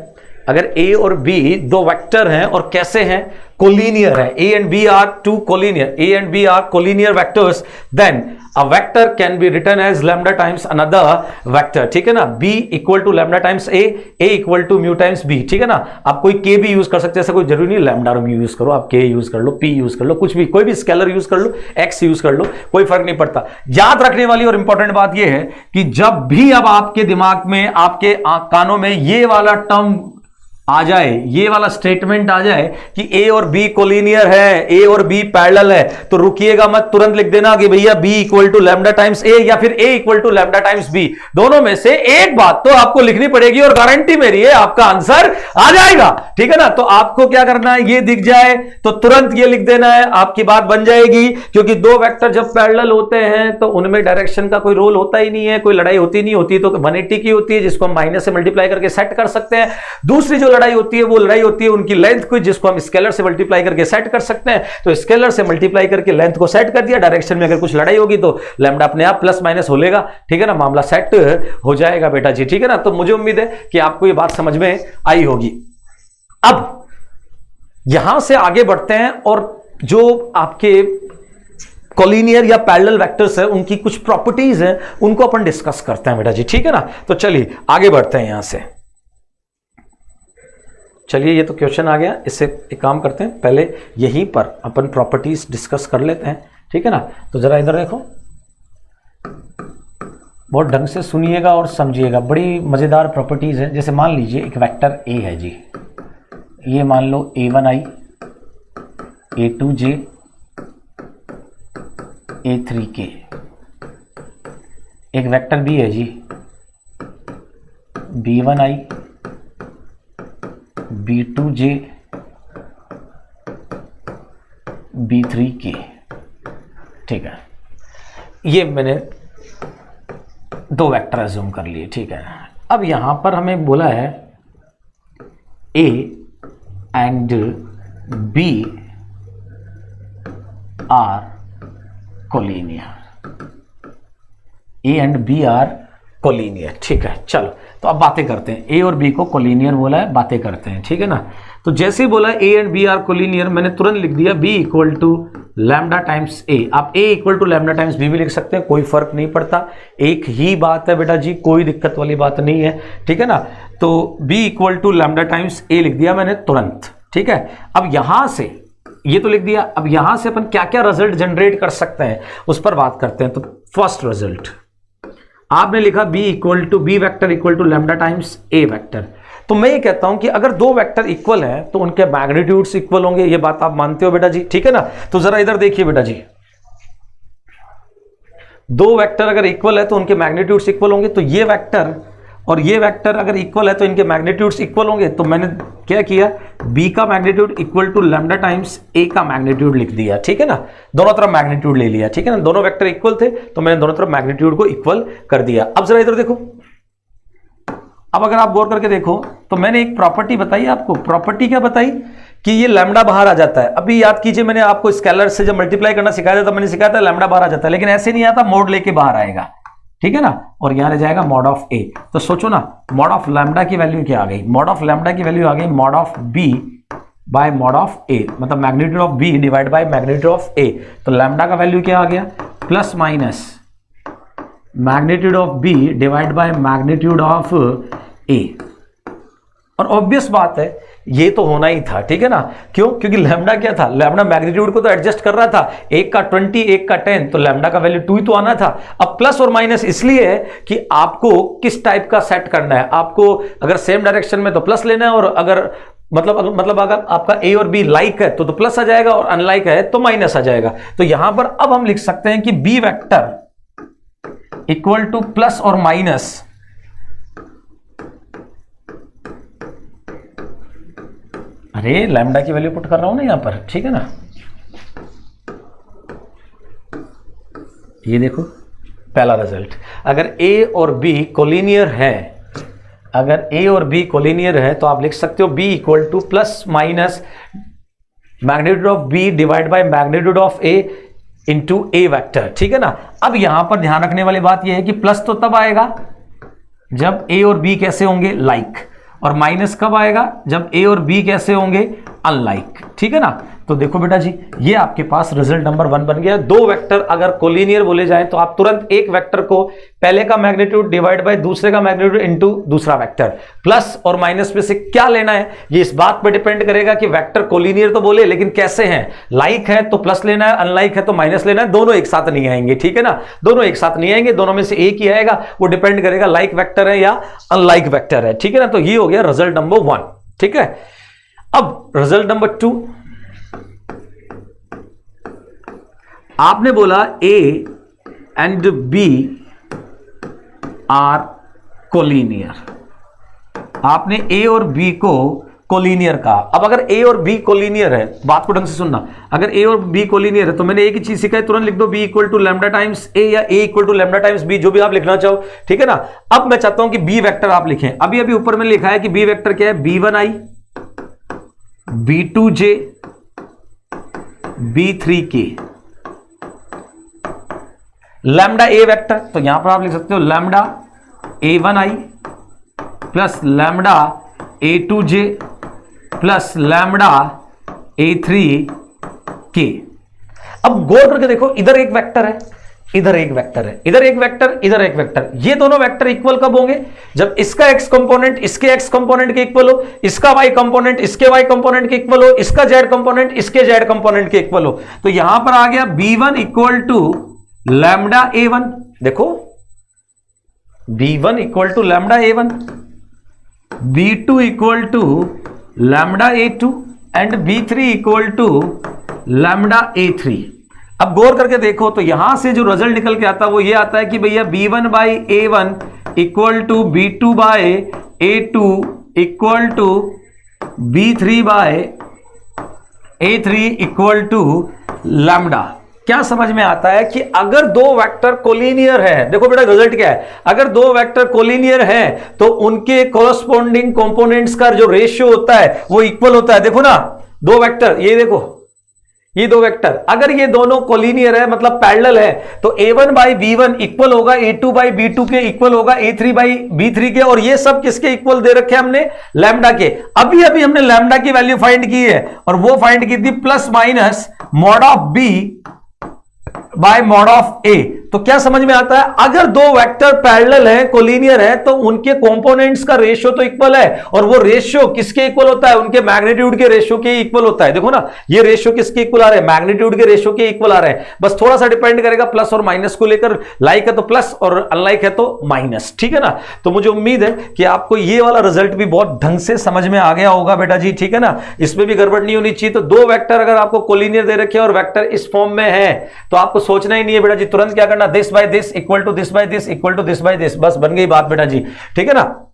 अगर ए और बी दो वेक्टर हैं और कैसे हैं? कोलिनियर है, A and B are two collinear, A and B are collinear vectors, then a vector can be written as lambda times another vector, ठीक है ना। b equal to lambda times a, a equal to mu times b, ठीक है ना। आप कोई k भी यूज कर सकते हैं, ऐसा कोई जरूरी नहीं लैम्डा और म्यू यूज करो, आप k यूज कर लो, p यूज कर लो, कुछ भी, कोई भी स्केलर यूज कर लो, x यूज कर लो, कोई फर्क नहीं पड़ता। याद रखने वाली और इंपॉर्टेंट बात यह है कि जब भी अब आपके दिमाग में, आपके कानों में ये वाला टर्म आ जाए, ये वाला स्टेटमेंट आ जाए कि ए और बी कोलिनियर है, ए और बी पैरेलल है, तो रुकिएगा मत, तुरंत लिख देना कि भैया B equal to lambda times A या फिर A equal to lambda times B. दोनों में से एक बात तो आपको लिखनी पड़ेगी और गारंटी मेरी है आपका आंसर आ जाएगा, ठीक है ना। तो आपको क्या करना है, ये दिख जाए तो तुरंत ये लिख देना है, आपकी बात बन जाएगी। क्योंकि दो वेक्टर जब पैरेलल होते हैं तो उनमें डायरेक्शन का कोई रोल होता ही नहीं है, कोई लड़ाई होती नहीं होती, तो 180 की होती है जिसको हम माइनस से मल्टीप्लाई करके सेट कर सकते हैं। दूसरी जो लड़ाई होती है वो लड़ाई होती है उनकी लेंथ को, जिसको हम स्केलर से मल्टीप्लाई करके सेट कर सकते हैं। तो स्केलर से मल्टीप्लाई करके लेंथ को सेट कर दिया, डायरेक्शन में अगर कुछ लड़ाई होगी तो लैम्डा अपने आप प्लस माइनस हो लेगा, ठीक है ना, मामला सेट हो जाएगा बेटा जी, ठीक है ना। तो मुझे उम्मीद है कि आपको ये बात समझ में आई होगी। अब यहां से आगे बढ़ते हैं और जो आपके कोलिनियर या पैरेलल वेक्टर्स है उनकी कुछ प्रॉपर्टीज हैं उनको अपन डिस्कस करते हैं बेटा जी, ठीक है ना। तो चलिए आगे बढ़ते हैं यहां से। चलिए, ये तो क्वेश्चन आ गया, इससे एक काम करते हैं, पहले यहीं पर अपन प्रॉपर्टीज डिस्कस कर लेते हैं, ठीक है ना। तो जरा इधर देखो, बहुत ढंग से सुनिएगा और समझिएगा, बड़ी मजेदार प्रॉपर्टीज है। जैसे मान लीजिए एक वेक्टर ए है जी, ये मान लो a1i, a2j, a3k। एक वेक्टर बी है जी, b1i, b2j, b3k, ठीक है। ये मैंने दो वेक्टर अज्यूम कर लिए, ठीक है। अब यहां पर हमें बोला है a and b are collinear, A and B are collinear, ठीक है। चलो, तो अब बातें करते हैं। ए और बी को कोलिनियर बोला है, बातें करते हैं, ठीक है ना। तो जैसे ही बोला A and B are collinear, मैंने तुरंत लिख दिया B equal to lambda times A. आप A equal to lambda times B भी लिख सकते हैं, कोई फर्क नहीं पड़ता, एक ही बात है बेटा जी, कोई दिक्कत वाली बात नहीं है, ठीक है ना। तो B equal to lambda times A लिख दिया मैंने तुरंत, ठीक है। अब यहां से ये तो लिख दिया, अब यहां से अपन क्या क्या रिजल्ट जनरेट कर सकते हैं उस पर बात करते हैं। तो फर्स्ट रिजल्ट आपने लिखा b equal to B vector equal to lambda times A vector. तो मैं ये कहता हूं कि अगर दो वेक्टर इक्वल हैं तो उनके मैग्नीट्यूड्स इक्वल होंगे, ये बात आप मानते हो बेटा जी, ठीक है ना। तो जरा इधर देखिए बेटा जी, दो वेक्टर अगर इक्वल है तो उनके मैग्नीट्यूड्स इक्वल होंगे, तो ये वेक्टर और ये वेक्टर अगर इक्वल है तो इनके मैग्नीट्यूड्स इक्वल होंगे। तो मैंने क्या किया, b का magnitude equal to lambda times a का मैग्नीट्यूड लिख दिया, ठीक है ना, दोनों तरफ मैग्नीट्यूड ले लिया, ठीक है ना, दोनों वेक्टर इक्वल थे तो मैंने दोनों तरफ मैग्नीट्यूड को इक्वल कर दिया। अब जरा इधर देखो, अब अगर आप गौर करके देखो तो मैंने एक प्रॉपर्टी बताई आपको, प्रॉपर्टी क्या बताई कि ये लैम्डा बाहर आ जाता है। अभी याद कीजिए मैंने आपको स्केलर से जब मल्टीप्लाई करना सिखाया था तो मैंने सिखाया था लैम्डा बाहर आ जाता है, लेकिन ऐसे नहीं आता, मोड लेके बाहर आएगा, ठीक है ना, और यहां रह जाएगा मॉड ऑफ ए। तो सोचो ना, मॉड ऑफ लैम्डा की वैल्यू क्या आ गई, मॉड ऑफ लैम्डा की वैल्यू आ गई mod of B by mod of A, मतलब magnitude of B divide by magnitude of A. तो लैम्डा का वैल्यू क्या आ गया, plus minus magnitude of B divide by magnitude of A. और ऑब्वियस बात है ये तो होना ही था, ठीक है ना, क्यों, क्योंकि लैम्डा क्या था, लैम्डा मैग्नीट्यूड को तो एडजस्ट कर रहा था, एक का 20 एक का 10, तो लैम्डा का वैल्यू 2 ही तो आना था। अब प्लस और माइनस इसलिए है कि आपको किस टाइप का सेट करना है, आपको अगर सेम डायरेक्शन में तो प्लस लेना है, और अगर मतलब अगर आपका ए और बी लाइक है तो प्लस आ जाएगा, और अनलाइक है तो माइनस आ जाएगा। तो यहां पर अब हम लिख सकते हैं कि B vector equal to plus और माइनस अरे लैम्डा की वैल्यू पुट कर रहा हूं ना यहां पर, ठीक है ना, ये देखो पहला रिजल्ट, अगर ए और बी कोलिनियर है, अगर ए और बी कोलिनियर है तो आप लिख सकते हो B equal to plus minus magnitude of B divide by magnitude of A into A vector, ठीक है ना। अब यहां पर ध्यान रखने वाली बात यह है कि प्लस तो तब आएगा जब ए और बी कैसे होंगे, लाइक, और माइनस कब आएगा, जब ए और बी कैसे होंगे, अनलाइक, ठीक है ना। तो देखो बेटा जी, ये आपके पास रिजल्ट नंबर 1 बन गया। दो वेक्टर अगर कोलिनियर बोले जाए तो आप तुरंत एक वेक्टर को पहले का मैग्नीट्यूड डिवाइड बाय दूसरे का मैग्नीट्यूड इनटू दूसरा वेक्टर, प्लस और माइनस में से क्या लेना है ये इस बात पर डिपेंड करेगा कि वेक्टर कोलिनियर तो बोले लेकिन कैसे हैं, लाइक है तो प्लस लेना है, अनलाइक है तो माइनस लेना है, दोनों एक साथ नहीं आएंगे, ठीक है ना, दोनों एक साथ नहीं आएंगे, दोनों में से एक ही आएगा, वो डिपेंड करेगा लाइक वेक्टर है या अनलाइक वेक्टर है, ठीक है ना। तो ये हो गया रिजल्ट नंबर 1, ठीक है। अब रिजल्ट नंबर 2, आपने बोला A and B are collinear, आपने A और B को कोलिनियर कहा। अब अगर A और B कोलिनियर है, बात को ढंग से सुनना, अगर A और B कोलिनियर है तो मैंने एक ही चीज सिखाई, तुरंत लिख दो B equal to lambda times A या A equal to lambda times B, जो भी आप लिखना चाहो, ठीक है ना। अब मैं चाहता हूं कि B वेक्टर आप लिखें, अभी अभी ऊपर में लिखा है कि B वेक्टर क्या है, B1i B2j B3k, लैम्डा ए वेक्टर, तो यहां पर आप लिख सकते हो lambda A1i plus lambda A2j plus lambda A3k। अब गौर करके देखो, इधर एक वेक्टर है, इधर एक वेक्टर है, इधर एक वेक्टर, इधर एक वेक्टर, ये दोनों वेक्टर इक्वल कब होंगे, जब इसका x कंपोनेंट इसके x कंपोनेंट के इक्वल हो, इसका y कंपोनेंट इसके y कंपोनेंट के इक्वल हो, इसका z कंपोनेंट इसके z कंपोनेंट के इक्वल हो। तो यहां पर आ गया B1 equal to lambda A1, देखो B1 equal to lambda A1, B2 equal to lambda A2 and B3 equal to lambda A3। अब गौर करके देखो तो यहां से जो रिजल्ट निकल के आता है वो ये आता है कि भैया B1 by A1 equal to B2 by A2 equal to B3 by A3 equal to lambda. क्या समझ में आता है कि अगर दो वेक्टर कोलिनियर है, देखो बेटा रिजल्ट क्या है, अगर दो वेक्टर कोलिनियर है तो उनके कॉरस्पॉन्डिंग कंपोनेंट्स का जो रेशियो होता है वो इक्वल होता है। देखो ना, दो वेक्टर, ये देखो ये दो वेक्टर, अगर ये दोनों कोलिनियर है मतलब पैरेलल है तो A1 बाई B1 इक्वल होगा A2 बाई B2 के, इक्वल होगा A3 बाई B3 के, और ये सब किसके इक्वल दे रखे हमने, लैम्डा के। अभी अभी हमने लैम्डा की वैल्यू फाइंड की है और वो फाइंड की थी plus minus mod of B by mod of A. तो क्या समझ में आता है, अगर दो वेक्टर पैरेलल है, कोलिनियर है, तो उनके कंपोनेंट्स का रेशियो तो इक्वल है, और वो रेशियो किसके इक्वल होता है, उनके मैग्नीट्यूड के रेशियो के इक्वल होता है। देखो ना, ये रेशियो किसके इक्वल आ रहे हैं, मैग्नीट्यूड के रेशियो के इक्वल आ रहे हैं। बस थोड़ा सा डिपेंड करेगा प्लस और माइनस को लेकर, लाइक है तो प्लस और अनलाइक है तो माइनस, ठीक है ना। तो मुझे उम्मीद है कि आपको ये वाला रिजल्ट भी बहुत ढंग से समझ में आ गया होगा बेटा जी, ठीक है ना, इसमें भी गड़बड़ नहीं होनी चाहिए। तो दो वेक्टर अगर आपको कोलिनियर दे रखे और वेक्टर इस फॉर्म में है तो आपको सोचना ही नहीं है बेटा जी, तुरंत क्या करना करना, this by this equal to this by this equal to this by this, बस बन गई बात बेटा जी, ठीक है ना।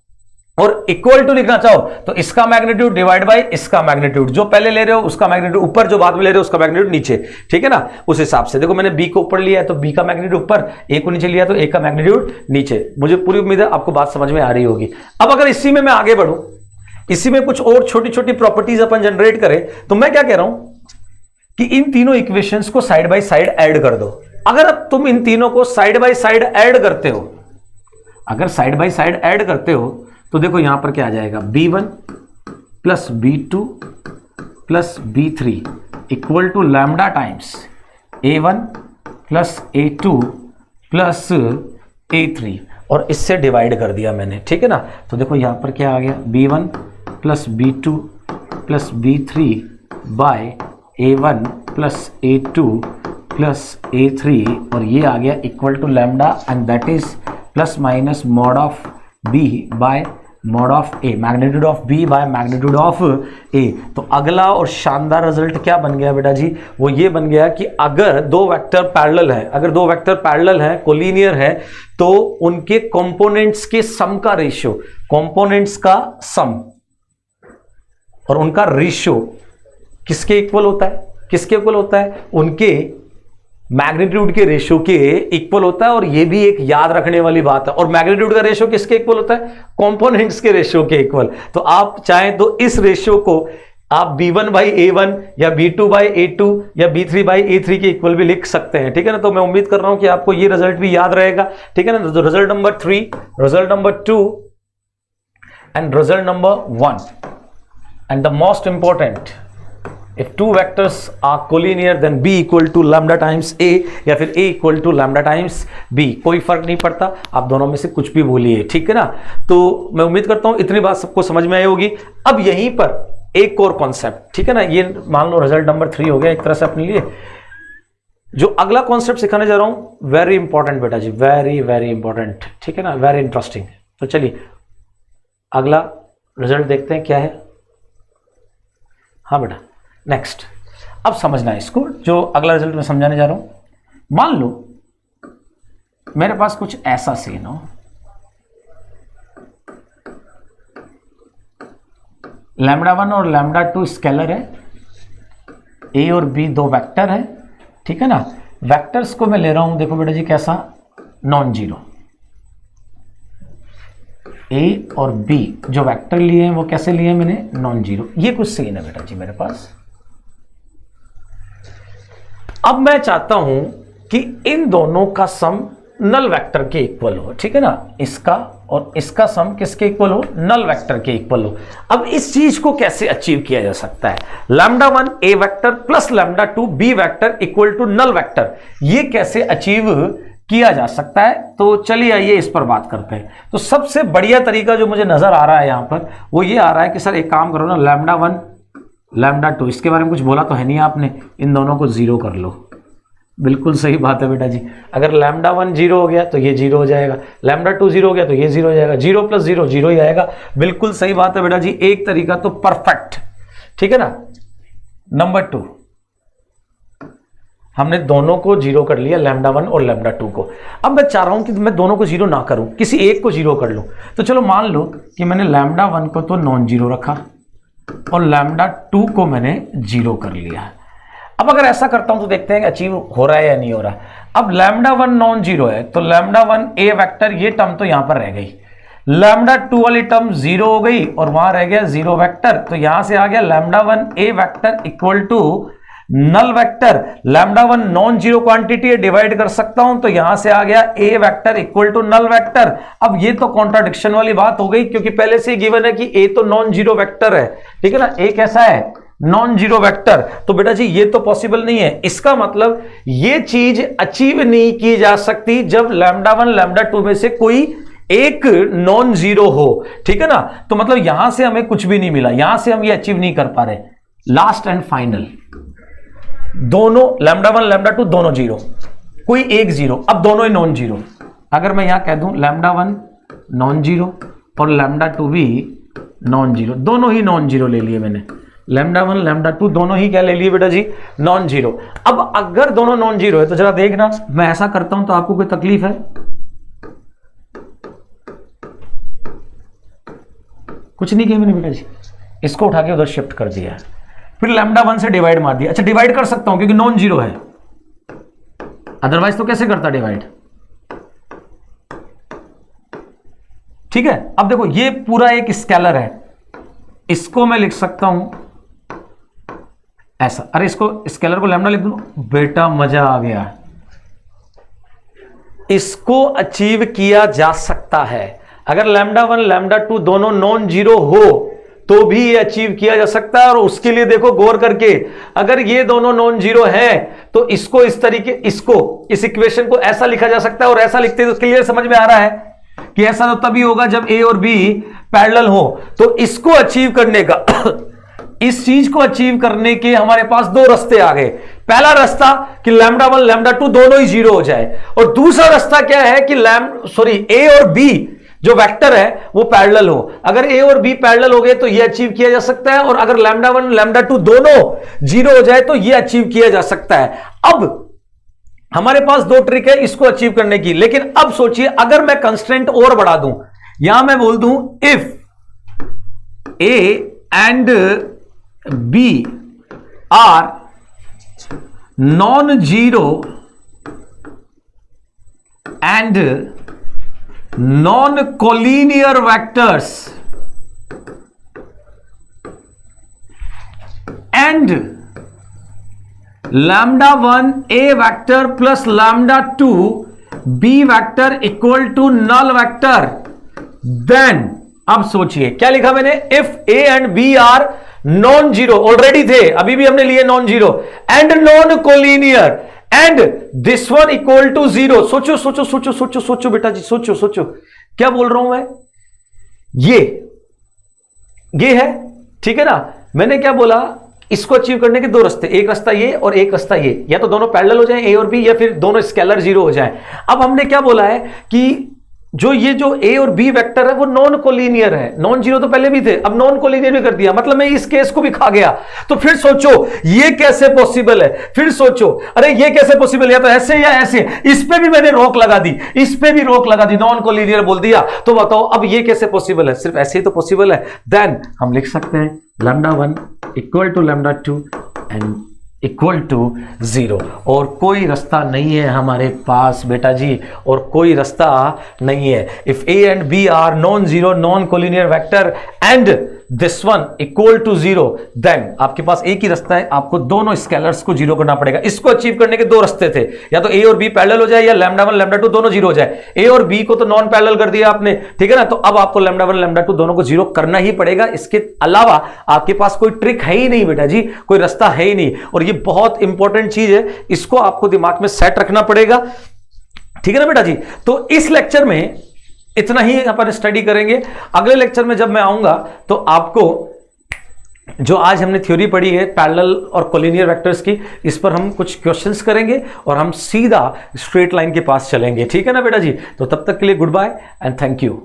और इक्वल टू लिखना चाहो तो इसका मैग्नीट्यूड डिवाइड बाय इसका मैग्नीट्यूड, जो पहले ले रहे हो उसका मैग्नीट्यूड ऊपर, जो बाद में ले रहे हो उसका मैग्नीट्यूड नीचे, ठीक है ना। उस हिसाब से देखो मैंने बी को ऊपर लिया है तो बी का मैग्नीट्यूड ऊपर, ए को नीचे लिया तो ए का मैग्नीट्यूड नीचे। मुझे पूरी उम्मीद है आपको बात समझ में आ रही होगी। अब अगर इसी में मैं आगे बढ़ूं, इसी में कुछ और छोटी छोटी प्रॉपर्टीज अपन जनरेट करें, तो मैं क्या कह रहा हूं कि इन तीनों इक्वेशंस को साइड बाय साइड ऐड कर दो। अगर अब तुम इन तीनों को साइड बाय साइड ऐड करते हो, अगर साइड बाय साइड ऐड करते हो तो देखो यहां पर क्या आ जाएगा, b1 plus b2 plus b3 equal to lambda times a1 plus a2 plus a3, और इससे डिवाइड कर दिया मैंने, ठीक है ना। तो देखो यहां पर क्या आ गया, b1 plus b2 plus b3 by a1 plus a2 plus a3, और ये आ गया equal to lambda and that is plus minus mod of b by mod of a, magnitude of b by magnitude of a। तो अगला और शानदार रिजल्ट क्या बन गया बेटा जी, वो ये बन गया कि अगर दो वेक्टर पैरेलल है, अगर दो वेक्टर पैरेलल है, कोलिनियर है, तो उनके कंपोनेंट्स के सम का रेशियो, कंपोनेंट्स का सम और उनका रेशियो किसके इक्वल होता है, किसके इक्वल होता है, उनके मैग्नीट्यूड के रेशियो के इक्वल होता है। और ये भी एक याद रखने वाली बात है, और मैग्नीट्यूड का रेशियो किसके इक्वल होता है, कंपोनेंट्स के रेशियो के इक्वल। तो आप चाहें तो इस रेशियो को आप b1 बाई a1 या b2 बाई a2 या b3 बाई a3 के इक्वल भी लिख सकते हैं, ठीक है ना। तो मैं उम्मीद कर रहा हूं कि आपको ये रिजल्ट भी याद रहेगा, ठीक है ना। तो result number 3, result number 2 and result number 1, and the most important, if two vectors are collinear then b equal to lambda times a या फिर a equal to lambda times b, कोई फर्क नहीं पड़ता, आप दोनों में से कुछ भी बोलिए, ठीक है ना। तो मैं उम्मीद करता हूं इतनी बात सबको समझ में आई होगी। अब यहीं पर एक और कॉन्सेप्ट, ठीक है ना, ये मान लो रिजल्ट नंबर 3 हो गया एक तरह से अपने लिए। जो अगला कॉन्सेप्ट सिखाने जा रहा हूं वेरी इंपॉर्टेंट बेटा जी, वेरी वेरी इंपॉर्टेंट, ठीक है ना, वेरी इंटरेस्टिंग। तो चलिए अगला रिजल्ट देखते हैं क्या है। हाँ बेटा नेक्स्ट, अब समझना है इसको, जो अगला रिजल्ट मैं समझाने जा रहा हूं। मान लो मेरे पास कुछ ऐसा सीन हो, λ1 और λ2 स्केलर है, a और b दो वेक्टर है, ठीक है ना। वेक्टर्स को मैं ले रहा हूं, देखो बेटा जी कैसा, नॉन जीरो। a और b जो वेक्टर लिए हैं वो कैसे लिए हैं मैंने, नॉन जीरो। ये कुछ सीन है बेटा जी मेरे पास। अब मैं चाहता हूं कि इन दोनों का सम नल वेक्टर के इक्वल हो, ठीक है ना। इसका और इसका सम किसके इक्वल हो, नल वेक्टर के इक्वल हो। अब इस चीज को कैसे अचीव किया जा सकता है, λ1 a vector plus λ2 b vector equal to null vector, ये कैसे अचीव किया जा सकता है। तो चलिए आइए इस पर बात करते हैं। तो सबसे बढ़िया तरीका जो मुझे नजर आ रहा है यहां पर वो ये आ रहा है कि सर एक काम करो ना, λ1 λ2 इसके बारे में कुछ बोला तो है नहीं आपने, इन दोनों को जीरो कर लो। बिल्कुल सही बात है बेटा जी, अगर λ1 जीरो हो गया तो ये जीरो हो जाएगा, λ2 जीरो हो गया तो ये जीरो हो जाएगा, जीरो प्लस जीरो जीरो ही आएगा। बिल्कुल सही बात है बेटा जी, एक तरीका तो परफेक्ट, ठीक है ना। नंबर 2, हमने दोनों को जीरो कर लिया, λ1 और λ2 को। अब मैं चाह रहा हूं कि मैं दोनों को जीरो ना करूं, किसी एक को जीरो कर लूं। तो चलो मान लो कि मैंने λ1 को तो नॉन जीरो रखा और λ2 को मैंने जीरो कर लिया। अब अगर ऐसा करता हूं तो देखते हैं कि अचीव हो रहा है या नहीं हो रहा। अब λ1 नॉन जीरो है तो λ1 a वेक्टर, ये टर्म तो यहां पर रह गई, λ2 वाली टर्म जीरो हो गई और वहां रह गया जीरो वेक्टर। तो यहां से आ गया λ1 a vector equal to null vector, λ1 non zero quantity है, डिवाइड कर सकता हूं तो यहां से आ गया a vector equal to null vector. अब ये तो कॉन्ट्राडिक्शन वाली बात हो गई क्योंकि पहले से गिवन है कि a तो नॉन जीरो वेक्टर है, ठीक है ना, a कैसा है, नॉन जीरो वेक्टर। तो बेटा जी ये तो पॉसिबल नहीं है। इसका मतलब ये चीज अचीव नहीं की जा सकती जब λ1 λ2 में से कोई एक नॉन जीरो हो, ठीक है ना। तो मतलब यहां से हमें कुछ भी नहीं मिला, यहां से हम ये अचीव नहीं कर पा रहे। लास्ट एंड फाइनल, दोनों λ1 λ2 दोनों जीरो, कोई एक जीरो, अब दोनों ही नॉन जीरो। अगर मैं यहां कह दूं λ1 नॉन जीरो और λ2 भी नॉन जीरो, दोनों ही नॉन जीरो ले लिए मैंने, लैम्डा 1 लैम्डा 2 दोनों ही क्या ले लिए बेटा जी, नॉन जीरो। अब अगर दोनों नॉन जीरो है तो जरा देखना, मैं ऐसा करता हूं तो आपको कोई तकलीफ है? कुछ नहीं किया मैंने बेटा जी, इसको उठा के उधर शिफ्ट कर दिया, फिर लैम्डा 1 से डिवाइड मार दिया। अच्छा डिवाइड कर सकता हूं क्योंकि नॉन जीरो है, अदरवाइज तो कैसे करता डिवाइड? ठीक है। अब देखो ये पूरा एक स्केलर है, इसको मैं लिख सकता हूं ऐसा, अरे इसको स्केलर को लैम्डा लिख दूं बेटा, मजा आ गया। इसको अचीव किया जा सकता है, अगर लैम्डा 1 लैम्डा 2 दोनों नॉन जीरो हो तो भी ये अचीव किया जा सकता है। और उसके लिए देखो गौर करके, अगर ये दोनों नॉन जीरो है तो इसको इस तरीके, इसको इस इक्वेशन को ऐसा लिखा जा सकता है, और ऐसा लिखते तो क्लियर समझ में आ रहा है कि ऐसा तो तभी होगा जब ए और बी पैरेलल हो। तो इसको अचीव करने का इस चीज को अचीव करने के हमारे पास दो रास्ते आ गए। पहला रास्ता कि लैम्डा 1 लैम्डा 2 दोनों ही जीरो हो जाए, और दूसरा रास्ता क्या है कि ए और बी जो वेक्टर है वो पैरेलल हो। अगर ए और बी पैरेलल हो गए तो ये अचीव किया जा सकता है, और अगर लैम्डा 1 लैम्डा 2 दोनों जीरो हो जाए तो ये अचीव किया जा सकता है। अब हमारे पास दो ट्रिक है इसको अचीव करने की, लेकिन अब सोचिए अगर मैं कंस्ट्रेंट और बढ़ा दूं, यहां मैं बोल दूं if A and B are non zero and non-collinear vectors and lambda 1 a vector plus lambda 2 b vector equal to null vector, then अब सोचिए क्या लिखा मैंने, if a and b are non zero, already थे अभी भी हमने लिए non zero, and non collinear and this one equal to zero. सोचो सोचो सोचो सोचो सोचो बेटा जी, सोचो सोचो क्या बोल रहा हूं मैं, ये है ठीक है ना। मैंने क्या बोला, इसको अचीव करने के दो रास्ते, एक रास्ता ये और एक रास्ता ये, या तो दोनों पैरेलल हो जाएं ए और बी, या फिर दोनों स्केलर जीरो हो जाएं। अब हमने क्या बोला है कि ये जो ए और बी वेक्टर है वो नॉन कोलिनियर है, नॉन जीरो तो पहले भी थे, अब नॉन कोलिनियर भी कर दिया, मतलब मैं इस केस को भी खा गया। तो फिर सोचो ये कैसे पॉसिबल है, फिर सोचो अरे ये कैसे पॉसिबल है, या तो ऐसे या ऐसे, इस पे भी मैंने रोक लगा दी, इस पे भी रोक लगा दी, नॉन कोलिनियर बोल दिया। तो बताओ अब ये कैसे पॉसिबल है, सिर्फ ऐसे ही तो पॉसिबल है। देन हम लिख सकते हैं lambda 1 equal to lambda 2 and equal to zero, और कोई रास्ता नहीं है हमारे पास बेटा जी, और कोई रास्ता नहीं है। If A and B are non zero non collinear vector and this one equal to zero, then आपके पास एक ही रास्ता है, आपको दोनों स्केलर्स को जीरो करना पड़ेगा। इसको अचीव करने के दो रास्ते थे, या तो ए और बी पैरेलल हो जाए या लैम्डा 1 लैम्डा 2 दोनों जीरो हो जाए। ए और बी को तो नॉन पैरेलल कर दिया आपने, ठीक है ना, तो अब आपको लैम्डा 1 लैम्डा 2 दोनों को जीरो करना ही पड़ेगा। इसके अलावा आपके पास कोई ट्रिक है ही नहीं बेटा जी, कोई रास्ता है ही नहीं, और ये बहुत इंपॉर्टेंट चीज है, इसको आपको दिमाग में सेट रखना पड़ेगा, ठीक है ना बेटा जी। तो इस लेक्चर में इतना ही अपन स्टडी करेंगे। अगले लेक्चर में जब मैं आऊंगा तो आपको जो आज हमने थ्योरी पढ़ी है पैरेलल और कोलिनियर वेक्टर्स की, इस पर हम कुछ क्वेश्चंस करेंगे और हम सीधा स्ट्रेट लाइन के पास चलेंगे, ठीक है ना बेटा जी। तो तब तक के लिए goodbye and thank you.